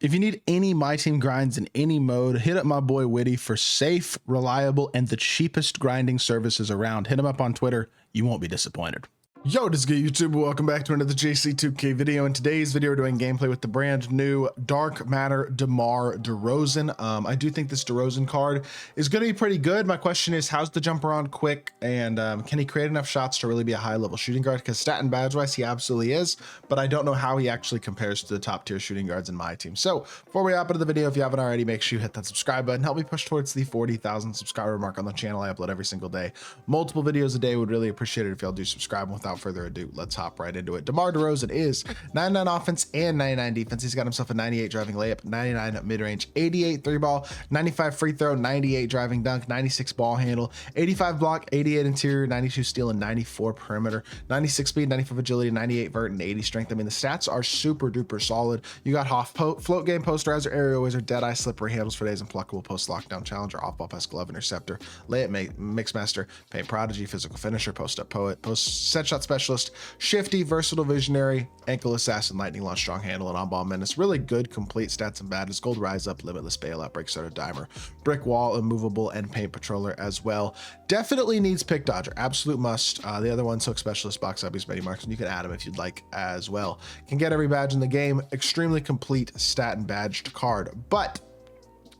If you need any My Team grinds in any mode, hit up my boy Witty for safe, reliable, and the cheapest grinding services around. Hit him up on Twitter. You won't be disappointed. Yo, what is good, YouTube? Welcome back to another JC2K video. In today's video, we're doing gameplay with the brand new Dark Matter DEMAR DEROZAN. I do think this DEROZAN card is going to be pretty good. My question is, how's the jump around quick, and can he create enough shots to really be a high-level shooting guard? Because stat and badge-wise, he absolutely is, but I don't know how he actually compares to the top-tier shooting guards in my team. So before we hop into the video, if you haven't already, make sure you hit that subscribe button. Help me push towards the 40,000 subscriber mark on the channel. I upload every single day, multiple videos a day. Would really appreciate it if y'all do subscribe. And without further ado, let's hop right into it. DEMAR DEROZAN is 99 offense and 99 defense. He's got himself a 98 driving layup, 99 mid-range, 88 three ball, 95 free throw, 98 driving dunk, 96 ball handle, 85 block, 88 interior, 92 steal, and 94 perimeter, 96 speed, 95 agility, 98 vert, and 80 strength. I mean, the stats are super duper solid. You got Hoff float game, posterizer, aerial wizard, deadeye, slippery handles for days, and pluckable post lockdown challenger, off ball pass glove interceptor, layup mix master, paint prodigy, physical finisher, post up poet, post set shot specialist, shifty, versatile visionary, ankle assassin, lightning launch, strong handle, and on ball menace. Really good complete stats and badness. Gold rise up, limitless bailout, break starter, dimer, brick wall, immovable, and paint patroller as well. Definitely needs pick dodger, absolute must. The other one, soak specialist, box up, many marks, and you can add him if you'd like as well. Can get every badge in the game. Extremely complete stat and badged card. But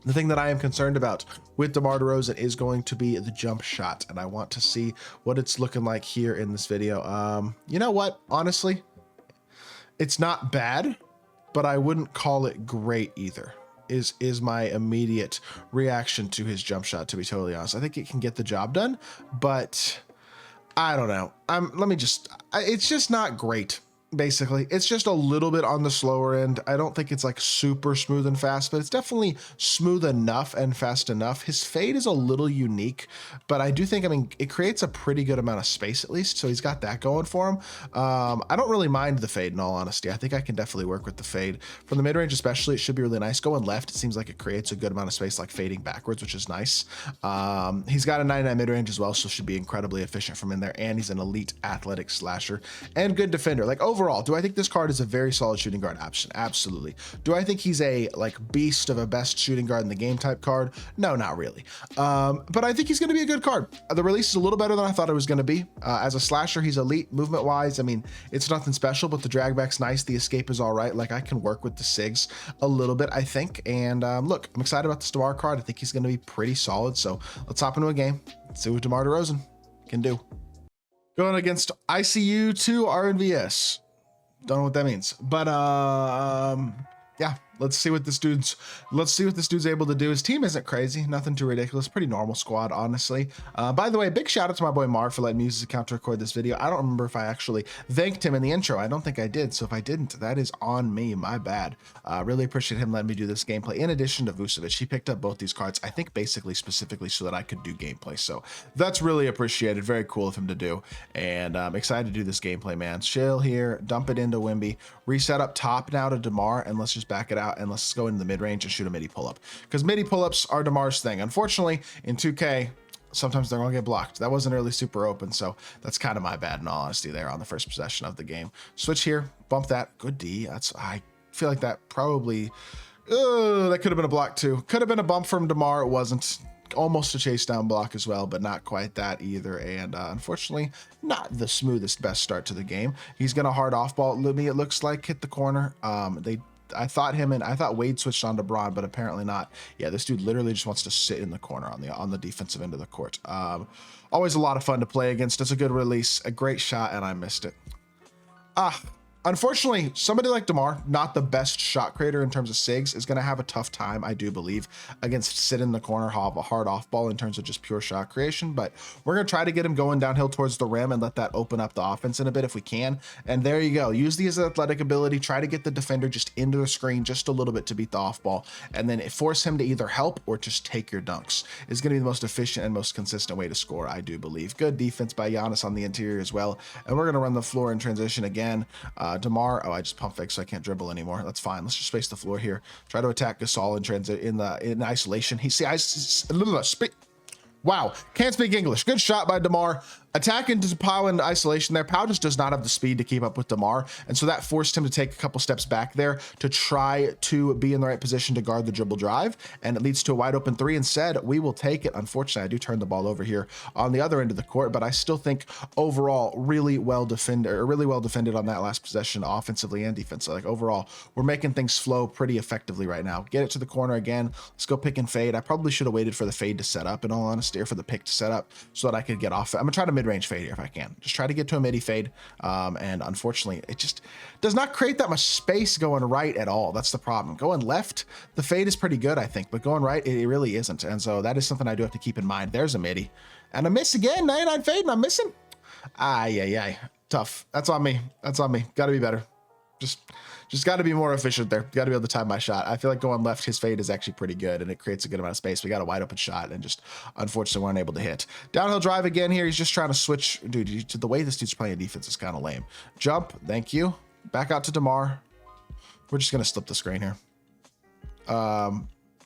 the thing that I am concerned about with DEMAR DEROZAN is going to be the jump shot, and I want to see what it's looking like here in this video. You know what? Honestly, it's not bad, but I wouldn't call it great either. Is my immediate reaction to his jump shot, to be totally honest. I think it can get the job done, but I don't know. It's just not great. Basically, it's just a little bit on the slower end. I don't think it's like super smooth and fast, but it's definitely smooth enough and fast enough. His fade is a little unique, but I do think, I mean, it creates a pretty good amount of space at least. So he's got that going for him. I don't really mind the fade in all honesty. I think I can definitely work with the fade. From the mid-range especially, it should be really nice. Going left, it seems like it creates a good amount of space, like fading backwards, which is nice. He's got a 99 mid-range as well, so should be incredibly efficient from in there. And he's an elite athletic slasher and good defender. Like overall, do I think this card is a very solid shooting guard option? Absolutely. Do I think he's a like beast of a best shooting guard in the game type card? No, not really. But I think he's going to be a good card. The release is a little better than I thought it was going to be. As a slasher, he's elite movement wise. I mean, it's nothing special, but the drag back's nice. The escape is all right. Like I can work with the SIGs a little bit, I think. And look, I'm excited about this DEMAR card. I think he's going to be pretty solid. So let's hop into a game. Let's see what DEMAR DEROZAN can do. Going against ICU 2 RNVS. Don't know what that means, but yeah, let's see what this dude's able to do. His team isn't crazy, nothing too ridiculous, pretty normal squad, honestly. By the way, big shout out to my boy Mar for letting me use his account to record this video. I don't remember if I actually thanked him in the intro. I don't think I did, so if I didn't, that is on me, my bad. Really appreciate him letting me do this gameplay. In addition to Vucevic, he picked up both these cards, I think basically specifically so that I could do gameplay, so that's really appreciated. Very cool of him to do, and I'm excited to do this gameplay, man. Chill here, dump it into Wimby, reset up top now to DEMAR, and let's just back it out and let's go into the mid-range and shoot a midi pull-up, because midi pull-ups are DEMAR's thing. Unfortunately, in 2K, sometimes they're gonna get blocked. That wasn't really super open, so that's kind of my bad in all honesty there on the first possession of the game. Switch here, bump that, good D. I feel like that probably, that could have been a block too. Could have been a bump from DEMAR, it wasn't. Almost a chase down block as well, but not quite that either. And unfortunately, not the smoothest best start to the game. He's gonna hard off ball me, it looks like, hit the corner. I thought Wade switched on to Braun, but apparently not. Yeah, this dude literally just wants to sit in the corner on the defensive end of the court. Always a lot of fun to play against. It's a good release, a great shot, and I missed it. Unfortunately, somebody like DEMAR, not the best shot creator in terms of SIGs, is going to have a tough time, I do believe, against sit in the corner, have a hard off ball in terms of just pure shot creation. But we're going to try to get him going downhill towards the rim and let that open up the offense in a bit if we can. And there you go. Use his athletic ability. Try to get the defender just into the screen just a little bit to beat the off ball. And then force him to either help or just take your dunks. It's going to be the most efficient and most consistent way to score, I do believe. Good defense by Giannis on the interior as well. And we're going to run the floor in transition again. DEMAR, oh, I just pump fake so I can't dribble anymore. That's fine. Let's just space the floor here. Try to attack Gasol in transit in isolation. Wow, can't speak English. Good shot by DEMAR. attack into Pau into isolation there. Pau just does not have the speed to keep up with DEMAR, and so that forced him to take a couple steps back there to try to be in the right position to guard the dribble drive, and it leads to a wide open three. Instead, we will take it. Unfortunately, I do turn the ball over here on the other end of the court, but I still think overall really well defended on that last possession, offensively and defensively. Like overall, we're making things flow pretty effectively right now. Get it to the corner again. Let's go pick and fade. I probably should have waited for the fade to set up, in all honesty, or for the pick to set up so that I could get off. I'm gonna try to mid-range fade here if I can. Just try to get to a midi fade. And unfortunately, it just does not create that much space going right at all. That's the problem. Going left, the fade is pretty good, I think, but going right, it really isn't. And so that is something I do have to keep in mind. There's a midi. And a miss again. 99 fade, and I'm missing. Ay. Tough. That's on me. That's on me. Got to be better. Just got to be more efficient there. Got to be able to time my shot. I feel like going left, his fade is actually pretty good, and it creates a good amount of space. We got a wide open shot and just unfortunately weren't able to hit. Downhill drive again here. He's just trying to switch. Dude, the way this dude's playing defense is kind of lame. Jump. Thank you. Back out to DEMAR. We're just going to slip the screen here.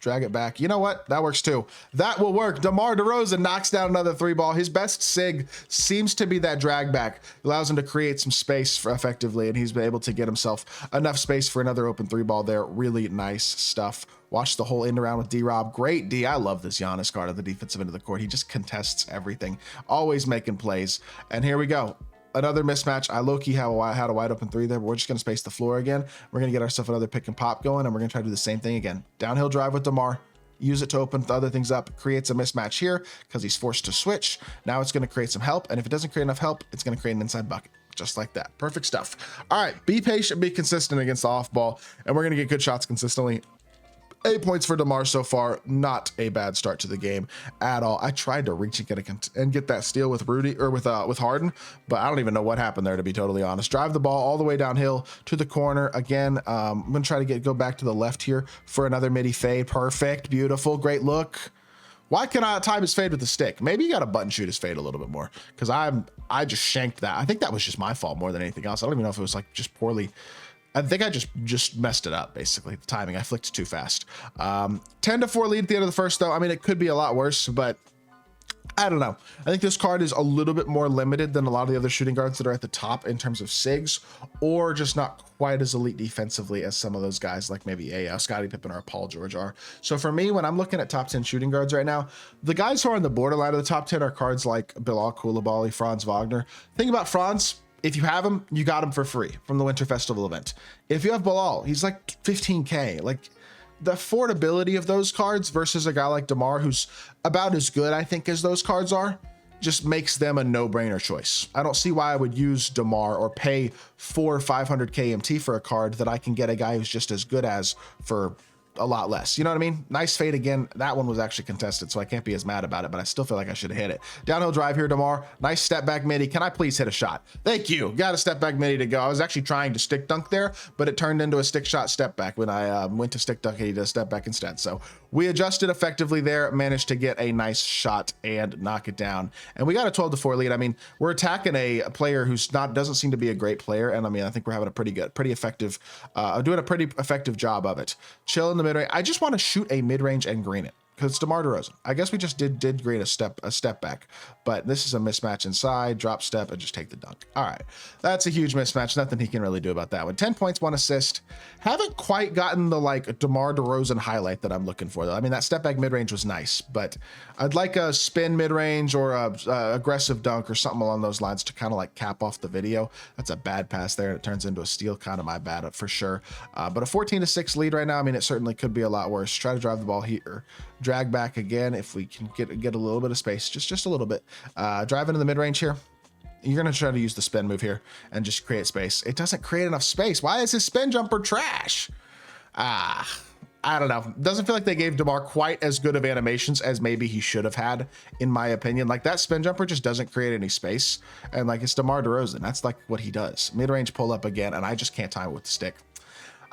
Drag it back. You know what? That works too. That will work. DEMAR DEROZAN knocks down another three ball. His best sig seems to be that drag back. Allows him to create some space for effectively, and he's been able to get himself enough space for another open three ball there. Really nice stuff. Watch the whole end around with D-Rob. Great D. I love this Giannis card at the defensive end of the court. He just contests everything. Always making plays. And here we go. Another mismatch. I low-key had a wide open three there, but we're just going to space the floor again. We're going to get ourselves another pick and pop going, and we're going to try to do the same thing again. Downhill drive with DEMAR. Use it to open the other things up. Creates a mismatch here because he's forced to switch. Now it's going to create some help, and if it doesn't create enough help, it's going to create an inside bucket. Just like that. Perfect stuff. All right. Be patient. Be consistent against the off ball, and we're going to get good shots consistently. 8 points for DEMAR so far. Not a bad start to the game at all. I tried to reach and get that steal with Rudy or with Harden, but I don't even know what happened there, to be totally honest. Drive the ball all the way downhill to the corner again. I'm gonna try to go back to the left here for another midi fade. Perfect, beautiful, great look. Why can I time his fade with the stick? Maybe you got to button shoot his fade a little bit more, because I just shanked that. I think that was just my fault more than anything else. I don't even know if it was like just poorly. I think I just messed it up, basically. The timing, I flicked too fast. 10-4 lead at the end of the first, though. I mean, it could be a lot worse, but I don't know. I think this card is a little bit more limited than a lot of the other shooting guards that are at the top in terms of SIGs, or just not quite as elite defensively as some of those guys like maybe a Scottie Pippen or a Paul George are. So for me, when I'm looking at top 10 shooting guards right now, the guys who are on the borderline of the top 10 are cards like Bilal Coulibaly, Franz Wagner. Think about Franz. If you have him, you got him for free from the Winter Festival event. If you have Bilal, he's like 15K. Like, the affordability of those cards versus a guy like DEMAR, who's about as good, I think, as those cards are, just makes them a no-brainer choice. I don't see why I would use DEMAR or pay 400 or 500 KMT for a card that I can get a guy who's just as good as for a lot less. You know what I mean? Nice fade again. That one was actually contested, so I can't be as mad about it, but I still feel like I should have hit it. Downhill drive here, DEMAR. Nice step back midi. Can I please hit a shot? Thank you. Got a step back midi to go. I was actually trying to stick dunk there, but it turned into a stick shot step back when I went to stick dunk and he did a step back instead. So we adjusted effectively there, managed to get a nice shot and knock it down. And we got a 12-4 lead. I mean, we're attacking a player who's doesn't seem to be a great player. And I mean, I think we're having a pretty effective, doing a pretty effective job of it. Chill in the mid range. I just want to shoot a mid range and green it, because it's DEMAR DEROZAN. I guess we just did green a step back, but this is a mismatch inside, drop step, and just take the dunk. All right, that's a huge mismatch. Nothing he can really do about that one. 10 points, 1 assist. Haven't quite gotten the like DEMAR DEROZAN highlight that I'm looking for though. I mean, that step back mid range was nice, but I'd like a spin mid range or a aggressive dunk or something along those lines to kind of like cap off the video. That's a bad pass there, and it turns into a steal. Kind of my bad for sure. But a 14-6 lead right now. I mean, it certainly could be a lot worse. Try to drive the ball here. Drag back again if we can get a little bit of space, just a little bit. Drive into the mid range here. You're gonna try to use the spin move here and just create space. It doesn't create enough space. Why is his spin jumper trash? I don't know. Doesn't feel like they gave DEMAR quite as good of animations as maybe he should have had, in my opinion. Like, that spin jumper just doesn't create any space, and like, it's DEMAR DEROZAN. That's like what he does. Mid range pull up again, and I just can't time it with the stick.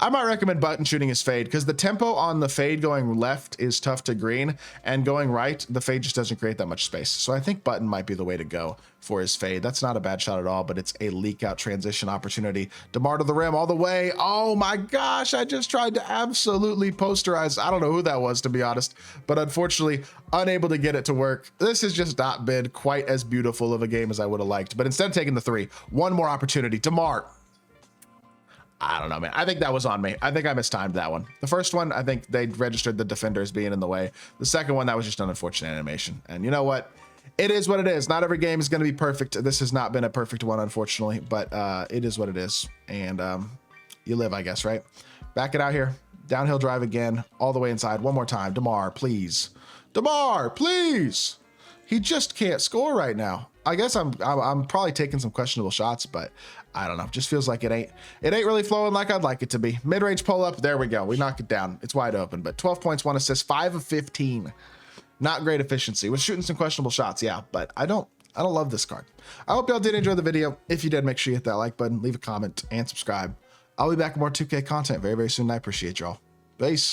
I might recommend button shooting his fade because the tempo on the fade going left is tough to green, and going right, the fade just doesn't create that much space. So I think button might be the way to go for his fade. That's not a bad shot at all, but it's a leak out transition opportunity. DEMAR to the rim all the way. Oh my gosh, I just tried to absolutely posterize. I don't know who that was, to be honest, but unfortunately unable to get it to work. This has just not been quite as beautiful of a game as I would have liked, but instead of taking the three, one more opportunity. DEMAR. I don't know, man. I think that was on me. I think I mistimed that one. The first one, I think they registered the defender as being in the way. The second one, that was just an unfortunate animation. And you know what? It is what it is. Not every game is going to be perfect. This has not been a perfect one, unfortunately, but it is what it is. And you live, I guess, right? Back it out here. Downhill drive again, all the way inside. One more time. DEMAR, please. DEMAR, please. He just can't score right now. I guess I'm probably taking some questionable shots, but I don't know. Just feels like it ain't really flowing like I'd like it to be. Mid-range pull up. There we go. We knock it down. It's wide open, but 12 points, 1 assist, 5 of 15. Not great efficiency. Was shooting some questionable shots. Yeah, but I don't love this card. I hope y'all did enjoy the video. If you did, make sure you hit that like button, leave a comment, and subscribe. I'll be back with more 2K content very, very soon. I appreciate y'all. Peace.